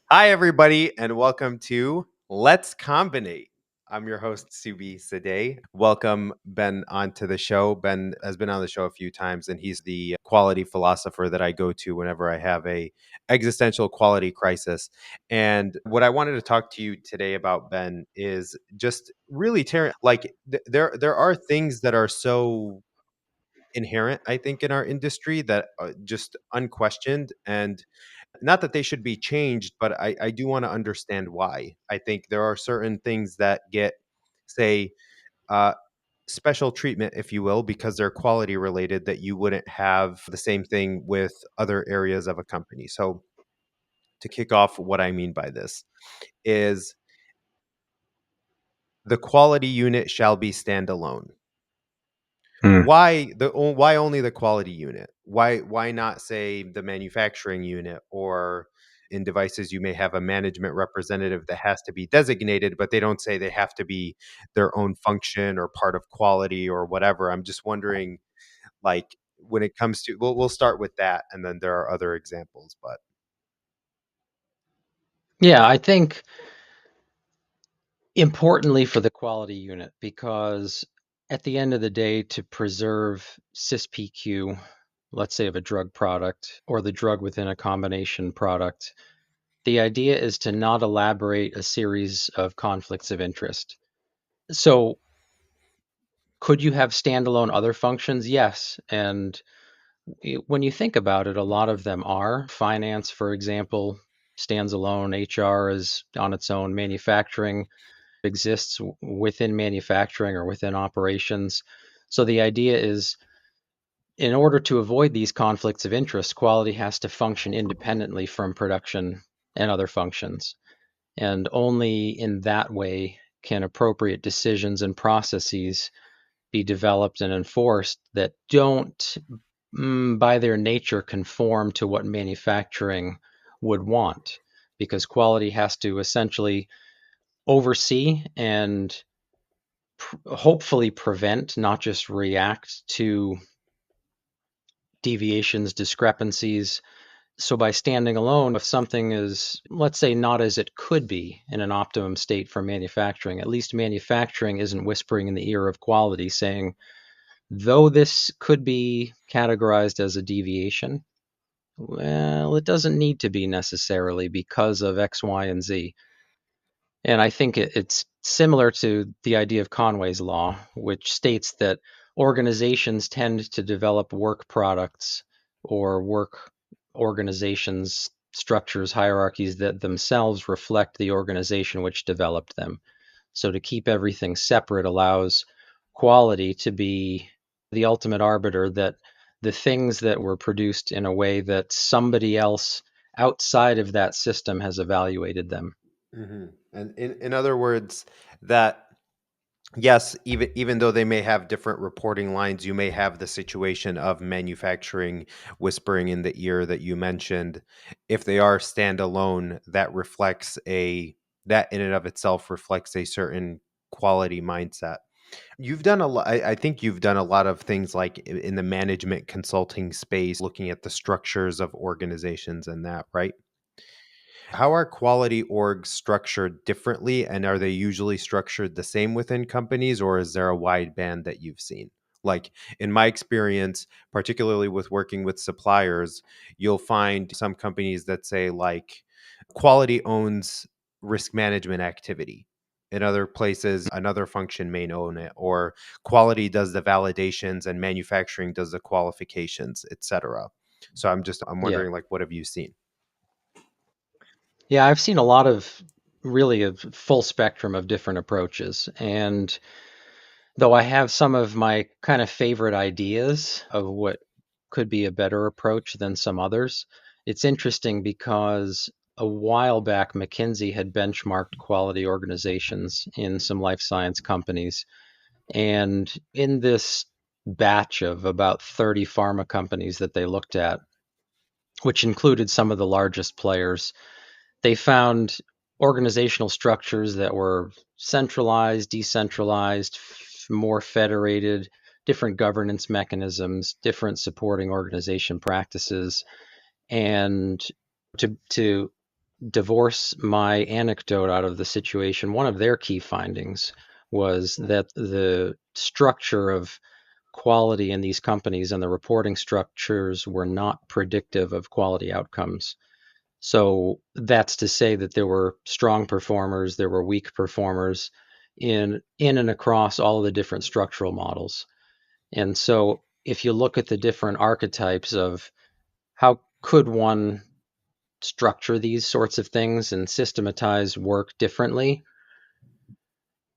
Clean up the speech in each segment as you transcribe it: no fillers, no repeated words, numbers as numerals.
Hi, everybody, and welcome to Let's Combinate. I'm your host, Subhi Saadeh. Welcome Ben onto the show. Ben has been on the show a few times, and he's the quality philosopher that I go to whenever I have a existential quality crisis. And what I wanted to talk to you today about, Ben, is just really tearing there are things that are so inherent, I think, in our industry that are just unquestioned and not that they should be changed, but I do want to understand why. I think there are certain things that get, say, uh, special treatment, if you will, because they're quality related that you wouldn't have the same thing with other areas of a company. So, to kick off, what I mean by this is the quality unit shall be standalone. Hmm. Why only the quality unit? Why not say the manufacturing unit, or in devices you may have a management representative that has to be designated, but they don't say they have to be their own function or part of quality or whatever. I'm just wondering, like, when it comes to, we'll start with that, and then there are other examples, but Yeah, I think importantly for the quality unit, because at the end of the day, to preserve CIS-PQ, let's say of a drug product or the drug within a combination product, the idea is to not elaborate a series of conflicts of interest. So, could you have standalone other functions? Yes. And when you think about it, a lot of them are. Finance, for example, stands alone. HR is on its own. Manufacturing exists within manufacturing or within operations. So the idea is, in order to avoid these conflicts of interest, quality has to function independently from production and other functions. And only in that way can appropriate decisions and processes be developed and enforced that don't, by their nature, conform to what manufacturing would want, because quality has to essentially oversee and hopefully prevent, not just react to deviations, discrepancies. So, by standing alone, if something is, let's say, not as it could be in an optimum state for manufacturing, at least manufacturing isn't whispering in the ear of quality saying, though this could be categorized as a deviation, well, it doesn't need to be necessarily because of X, Y, and Z. And I think it's similar to the idea of Conway's law, which states that organizations tend to develop work products or work organizations, structures, hierarchies that themselves reflect the organization which developed them. So to keep everything separate allows quality to be the ultimate arbiter that the things that were produced in a way that somebody else outside of that system has evaluated them. and in other words, that yes, even though they may have different reporting lines, you may have the situation of manufacturing whispering in the ear that you mentioned. If they are standalone, that in and of itself reflects a certain quality mindset. You've done a lot. I think you've done a lot of things like in the management consulting space, looking at the structures of organizations and that, right? How are quality orgs structured differently, and are they usually structured the same within companies, or is there a wide band that you've seen? Like in my experience, particularly with working with suppliers, you'll find some companies that say like quality owns risk management activity. In other places, another function may own it, or quality does the validations and manufacturing does the qualifications, etc. So I'm Yeah. wondering, like, what have you seen? Yeah, I've seen a lot of really a full spectrum of different approaches. And though I have some of my kind of favorite ideas of what could be a better approach than some others, it's interesting because a while back, McKinsey had benchmarked quality organizations in some life science companies. And in this batch of about 30 pharma companies that they looked at, which included some of the largest players, they found organizational structures that were centralized, decentralized, more federated, different governance mechanisms, different supporting organization practices, and to divorce my anecdote out of the situation, one of their key findings was that the structure of quality in these companies and the reporting structures were not predictive of quality outcomes. So that's to say that there were strong performers, there were weak performers in and across all of the different structural models. And so if you look at the different archetypes of how could one structure these sorts of things and systematize work differently,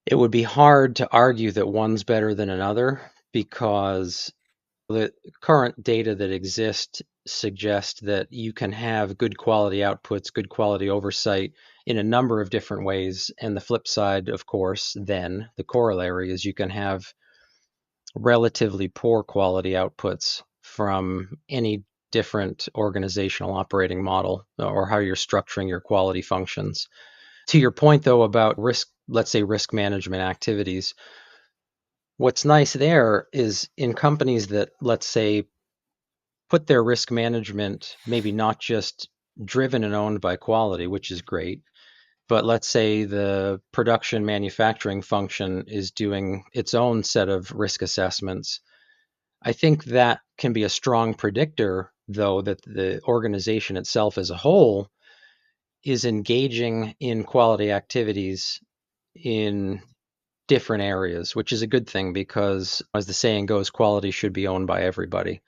it would be hard to argue that one's better than another because the current data that exists suggest that you can have good quality outputs, good quality oversight in a number of different ways. And the flip side, of course, then the corollary is you can have relatively poor quality outputs from any different organizational operating model or how you're structuring your quality functions. To your point, though, about risk, let's say risk management activities, what's nice there is in companies that, let's say, put their risk management maybe not just driven and owned by quality, which is great, but let's say the production manufacturing function is doing its own set of risk assessments. I think that can be a strong predictor, though, that the organization itself as a whole is engaging in quality activities in different areas, which is a good thing because, as the saying goes, quality should be owned by everybody.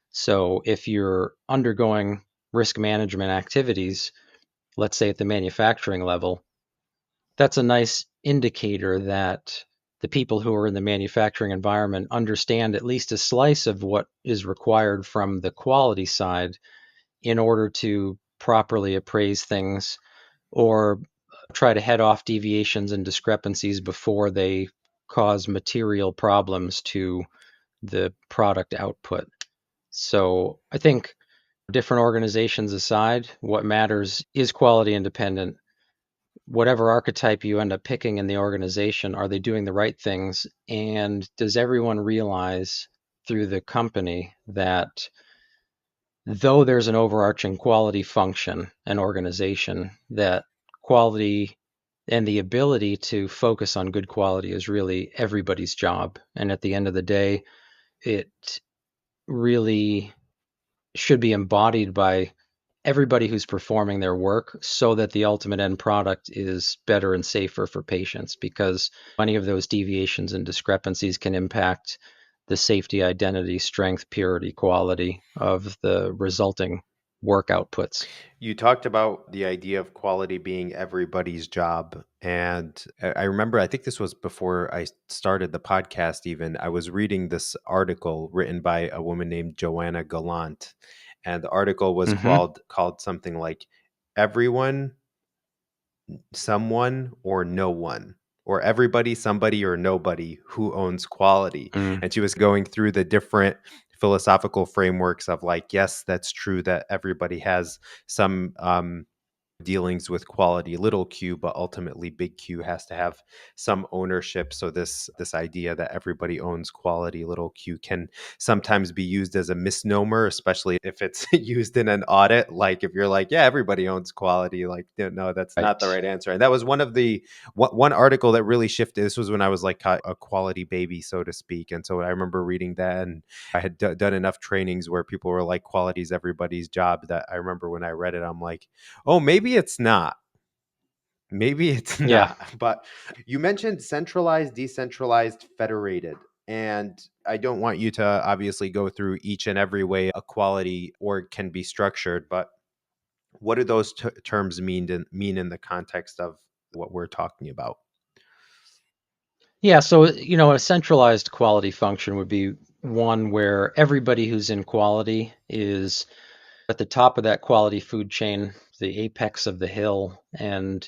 So if you're undergoing risk management activities, let's say at the manufacturing level, that's a nice indicator that the people who are in the manufacturing environment understand at least a slice of what is required from the quality side in order to properly appraise things or try to head off deviations and discrepancies before they cause material problems to the product output. So I think different organizations aside, what matters is quality independent. Whatever archetype you end up picking in the organization, are they doing the right things? And does everyone realize through the company that though there's an overarching quality function and organization, that quality and the ability to focus on good quality is really everybody's job. And at the end of the day, it really should be embodied by everybody who's performing their work so that the ultimate end product is better and safer for patients because many of those deviations and discrepancies can impact the safety, identity, strength, purity, quality of the resulting work outputs. You talked about the idea of quality being everybody's job. And I remember, I think this was before I started the podcast, even. I was reading this article written by a woman named Joanna Gallant. And the article was Mm-hmm. called something like Everyone, Someone, or No One, or Everybody, Somebody, or Nobody Who Owns Quality. Mm. And she was going through the different philosophical frameworks of like, yes, that's true that everybody has some dealings with quality, little q, but ultimately big Q has to have some ownership. So this idea that everybody owns quality, little q, can sometimes be used as a misnomer, especially if it's used in an audit. Like if you're like, yeah, everybody owns quality, like no, that's not the Right. right answer. And that was one of the one article that really shifted. This was when I was like a quality baby, so to speak. And so I remember reading that, and I had done enough trainings where people were like, quality is everybody's job, that I remember when I read it, I'm like, oh, maybe it's not. Maybe it's Yeah. not. But you mentioned centralized, decentralized, federated. And I don't want you to obviously go through each and every way a quality org can be structured, but what do those terms mean in the context of what we're talking about? Yeah. So, a centralized quality function would be one where everybody who's in quality is at the top of that quality food chain, the apex of the hill, and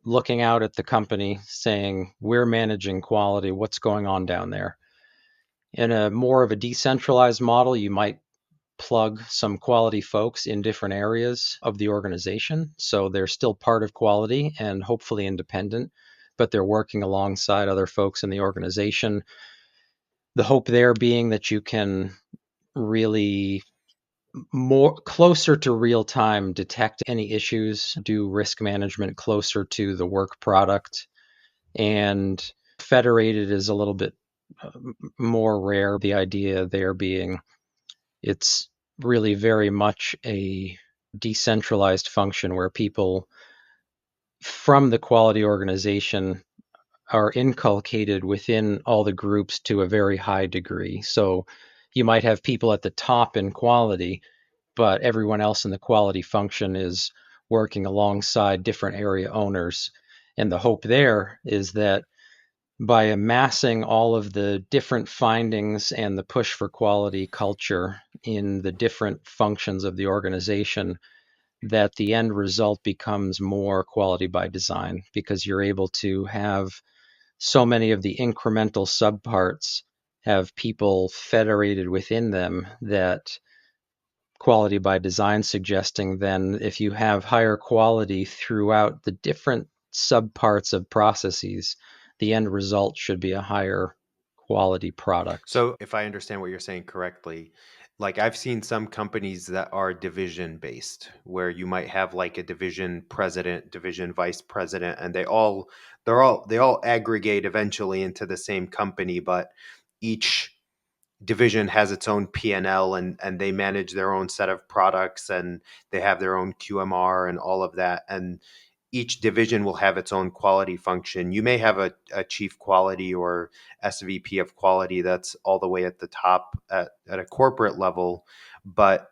looking out at the company saying, we're managing quality, what's going on down there? In a more of a decentralized model, you might plug some quality folks in different areas of the organization. So they're still part of quality and hopefully independent, but they're working alongside other folks in the organization. The hope there being that you can really more closer to real time, detect any issues, do risk management closer to the work product. And federated is a little bit more rare. The idea there being it's really very much a decentralized function where people from the quality organization are inculcated within all the groups to a very high degree. So you might have people at the top in quality, but everyone else in the quality function is working alongside different area owners. And the hope there is that by amassing all of the different findings and the push for quality culture in the different functions of the organization, that the end result becomes more quality by design because you're able to have so many of the incremental subparts have people federated within them that quality by design suggesting then if you have higher quality throughout the different subparts of processes, the end result should be a higher quality product. So, if I understand what you're saying correctly, like I've seen some companies that are division based, where you might have like a division president, division vice president, and they all aggregate eventually into the same company, but each division has its own P&L, and they manage their own set of products, and they have their own QMR and all of that. And each division will have its own quality function. You may have a chief quality or SVP of quality that's all the way at the top at a corporate level, but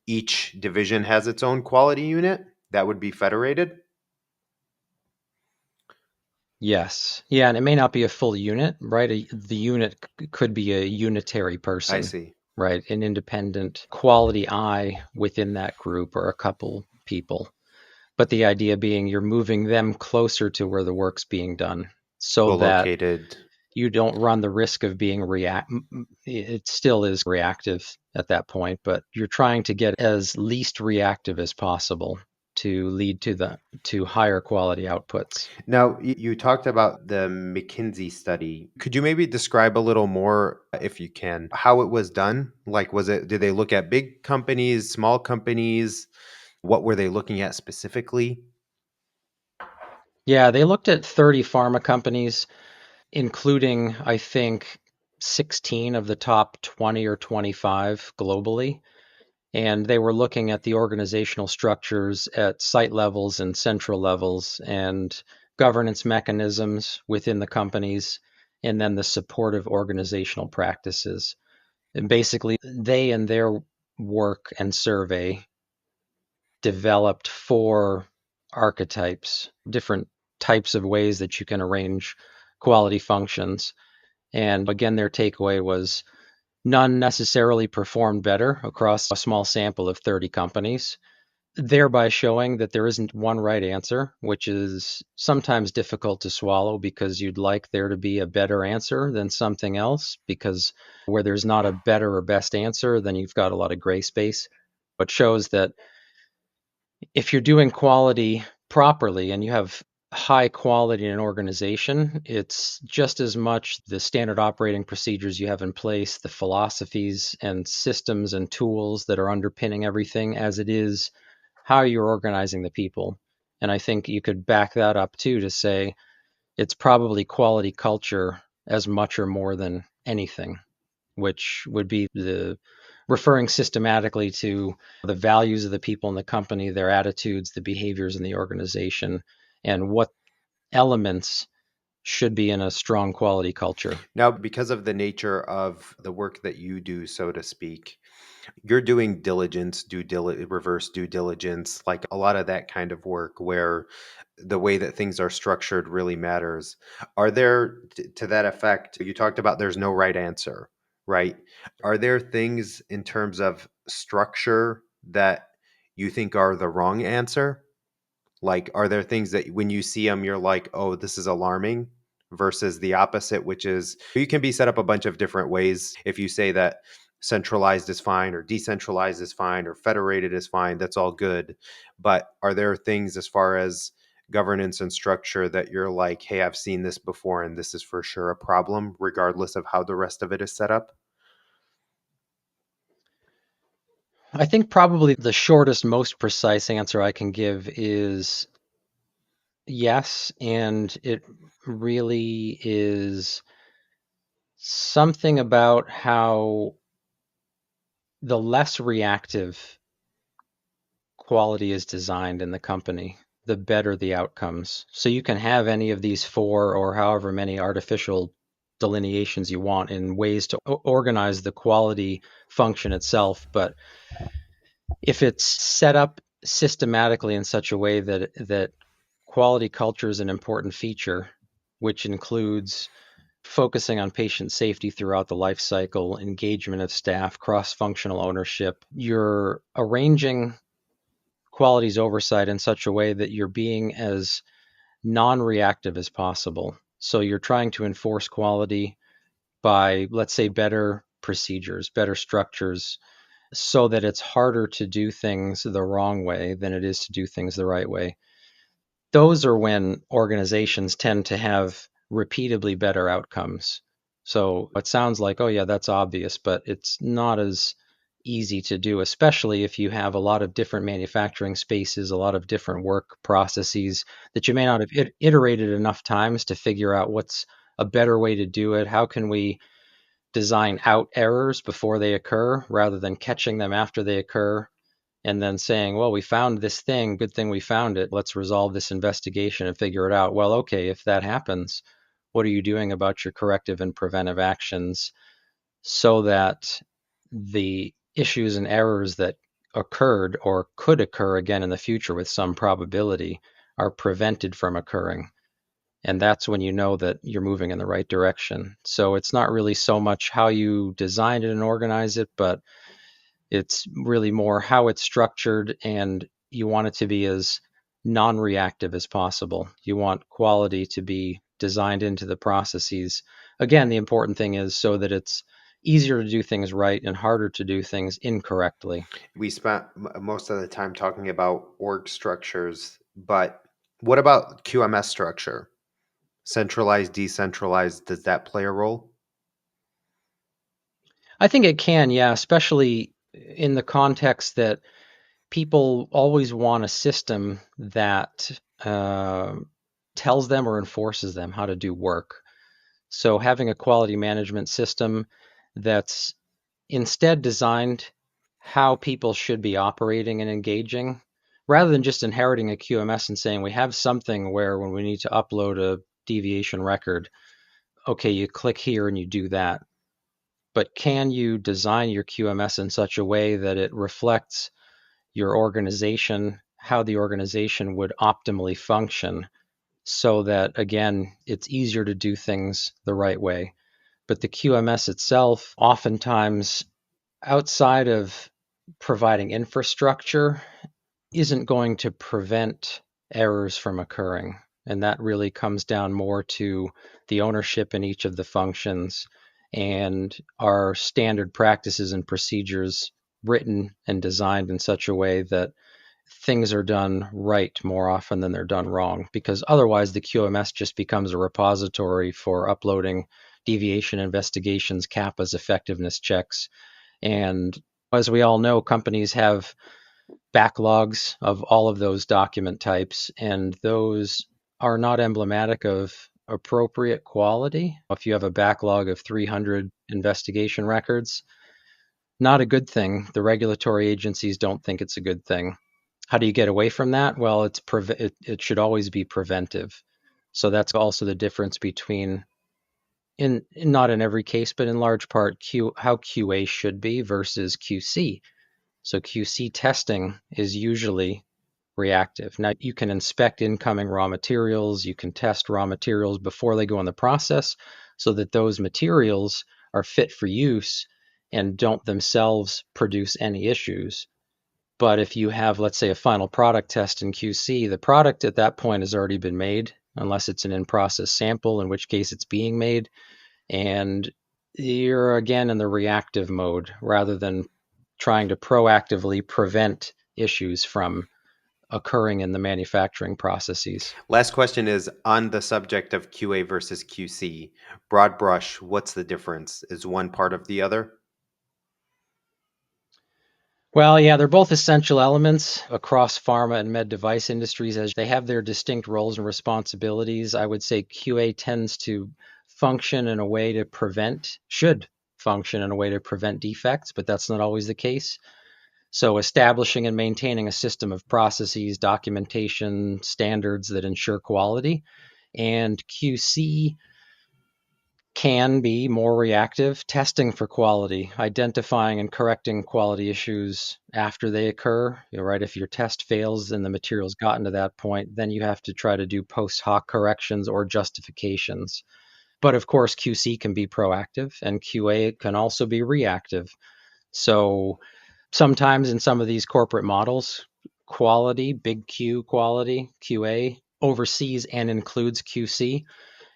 each division has its own quality unit that would be federated. Yes. Yeah, and it may not be a full unit, right? The unit could be a unitary I person, see. right? An independent quality eye within that group or a couple people. But the idea being you're moving them closer to where the work's being done so that Co-located. you don't run the risk of being it still is reactive at that point, but you're trying to get as least reactive as possible to lead to higher quality outputs. Now, you talked about the McKinsey study. Could you maybe describe a little more, if you can, how it was done? Like, did they look at big companies, small companies? What were they looking at specifically? Yeah, they looked at 30 pharma companies, including, I think, 16 of the top 20 or 25 globally. And they were looking at the organizational structures at site levels and central levels and governance mechanisms within the companies, and then the supportive organizational practices. And basically, they and their work and survey developed four archetypes, different types of ways that you can arrange quality functions. And again, their takeaway was none necessarily performed better across a small sample of 30 companies, thereby showing that there isn't one right answer, which is sometimes difficult to swallow because you'd like there to be a better answer than something else. Because where there's not a better or best answer, then you've got a lot of gray space. But shows that if you're doing quality properly and you have high quality in an organization, it's just as much the standard operating procedures you have in place, the philosophies and systems and tools that are underpinning everything, as it is how you're organizing the people. And I think you could back that up too to say it's probably quality culture as much or more than anything, which would be the referring systematically to the values of the people in the company, their attitudes, the behaviors in the organization, and what elements should be in a strong quality culture. Now, because of the nature of the work that you do, so to speak, you're doing reverse due diligence, like a lot of that kind of work where the way that things are structured really matters. Are there, to that effect, you talked about there's no right answer, right? Are there things in terms of structure that you think are the wrong answer? Like, are there things that when you see them, you're like, oh, this is alarming, versus the opposite, which is you can be set up a bunch of different ways. If you say that centralized is fine, or decentralized is fine, or federated is fine, that's all good. But are there things as far as governance and structure that you're like, hey, I've seen this before, and this is for sure a problem, regardless of how the rest of it is set up? I think probably the shortest, most precise answer I can give is yes, and it really is something about how the less reactive quality is designed in the company, the better the outcomes. So you can have any of these four or however many artificial delineations you want in ways to organize the quality function itself, but if it's set up systematically in such a way that quality culture is an important feature, which includes focusing on patient safety throughout the life cycle, engagement of staff, cross-functional ownership, you're arranging qualities oversight in such a way that you're being as non-reactive as possible. So you're trying to enforce quality by, let's say, better procedures, better structures, so that it's harder to do things the wrong way than it is to do things the right way. Those are when organizations tend to have repeatedly better outcomes. So it sounds like, oh, yeah, that's obvious, but it's not as easy to do, especially if you have a lot of different manufacturing spaces, a lot of different work processes that you may not have iterated enough times to figure out what's a better way to do it. How can we design out errors before they occur rather than catching them after they occur and then saying, well, we found this thing, good thing we found it. Let's resolve this investigation and figure it out. Well, okay, if that happens, what are you doing about your corrective and preventive actions so that the issues and errors that occurred or could occur again in the future with some probability are prevented from occurring? And that's when you know that you're moving in the right direction. So it's not really so much how you design it and organize it, but it's really more how it's structured, and you want it to be as non-reactive as possible. You want quality to be designed into the processes. Again, the important thing is so that it's easier to do things right and harder to do things incorrectly. We spent most of the time talking about org structures, but what about QMS structure? Centralized, decentralized, does that play a role? I think it can, yeah, especially in the context that people always want a system that tells them or enforces them how to do work. So having a quality management system that's instead designed how people should be operating and engaging, rather than just inheriting a QMS and saying we have something where when we need to upload a deviation record, okay, you click here and you do that. But can you design your QMS in such a way that it reflects your organization, how the organization would optimally function, so that, again, it's easier to do things the right way? But the QMS itself, oftentimes outside of providing infrastructure, isn't going to prevent errors from occurring. And that really comes down more to the ownership in each of the functions and our standard practices and procedures written and designed in such a way that things are done right more often than they're done wrong, because otherwise the QMS just becomes a repository for uploading deviation investigations, CAPA's effectiveness checks. And as we all know, companies have backlogs of all of those document types, and those are not emblematic of appropriate quality. If you have a backlog of 300 investigation records, not a good thing. The regulatory agencies don't think it's a good thing. How do you get away from that? Well, it should always be preventive. So that's also the difference between, not in every case, but in large part, how QA should be versus QC. So QC testing is usually reactive. Now, you can inspect incoming raw materials, you can test raw materials before they go in the process so that those materials are fit for use and don't themselves produce any issues. But if you have, let's say, a final product test in QC, the product at that point has already been made, unless it's an in process sample, in which case it's being made. And you're again in the reactive mode rather than trying to proactively prevent issues from occurring in the manufacturing processes. Last question is on the subject of QA versus QC. Broad brush, what's the difference? Is one part of the other? Well, yeah, they're both essential elements across pharma and med device industries as they have their distinct roles and responsibilities. I would say QA tends to function in a way to prevent, should function in a way to prevent defects, but that's not always the case. So, establishing and maintaining a system of processes, documentation, standards that ensure quality. And QC can be more reactive, testing for quality, identifying and correcting quality issues after they occur. Right, if your test fails and the material's gotten to that point, then you have to try to do post hoc corrections or justifications. But of course, QC can be proactive and QA can also be reactive. So sometimes in some of these corporate models, quality, big Q quality, QA oversees and includes QC.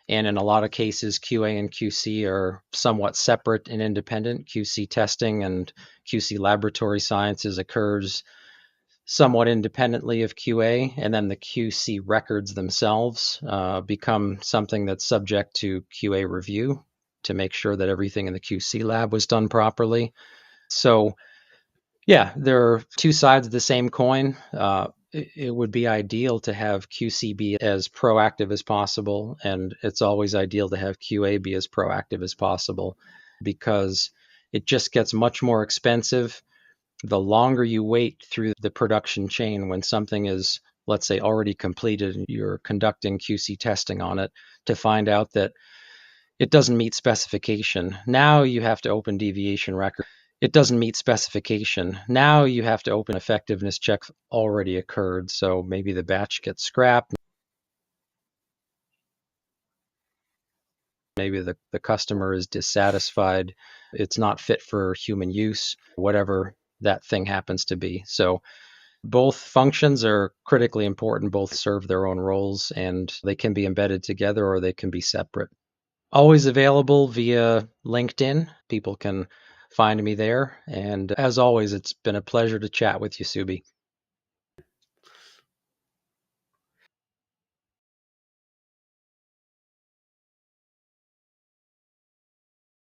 And in a lot of cases, QA and QC are somewhat separate and independent. QC testing and QC laboratory sciences occurs somewhat independently of QA, and then the QC records themselves become something that's subject to QA review to make sure that everything in the QC lab was done properly. So yeah, there are two sides of the same coin. It would be ideal to have QC be as proactive as possible, and it's always ideal to have QA be as proactive as possible because it just gets much more expensive the longer you wait through the production chain when something is, let's say, already completed and you're conducting QC testing on it to find out that it doesn't meet specification. Now you have to open deviation record. It doesn't meet specification. Now you have to open effectiveness checks already occurred. So maybe the batch gets scrapped. Maybe the customer is dissatisfied. It's not fit for human use, whatever that thing happens to be. So both functions are critically important. Both serve their own roles and they can be embedded together or they can be separate. Always available via LinkedIn. People can find me there. And as always, it's been a pleasure to chat with you, Subi.